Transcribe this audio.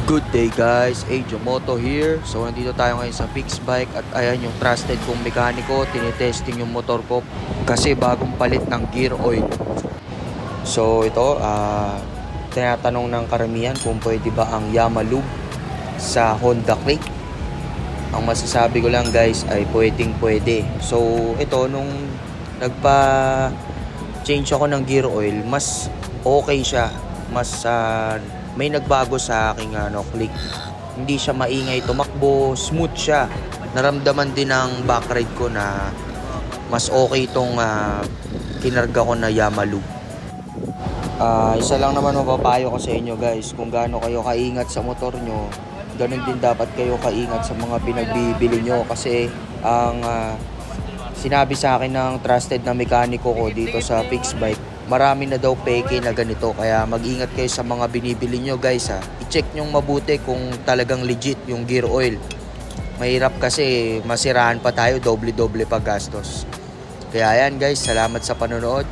Good day guys, Age Moto here. So nandito tayo ngayon sa Fix Bike at ayan yung trusted kong mekaniko. Tinitesting yung motor ko kasi bagong palit ng gear oil. So ito, tinatanong ng karamihan kung pwede ba ang Yamalube sa Honda Click. Ang masasabi ko lang guys ay pwede. So ito, nung nagpa-change ako ng gear oil, mas okay siya. Mas may nagbago sa aking click. Hindi siya maingay tumakbo, smooth siya. Naramdaman din ng back ride ko na mas okay itong kinarga ko na Yamalube. Isa lang naman mapapayo ko sa inyo guys, kung gaano kayo kaingat sa motor nyo, ganun din dapat kayo kaingat sa mga pinagbibili nyo. Kasi ang sinabi sa akin ng trusted na mekaniko ko dito sa Fix Bike, marami na daw peke na ganito. Kaya mag-ingat kayo sa mga binibili nyo guys I-check nyo mabuti kung talagang legit yung gear oil. Mahirap kasi masiraan pa tayo, doble-doble pa gastos. Kaya ayan guys, salamat sa panonood.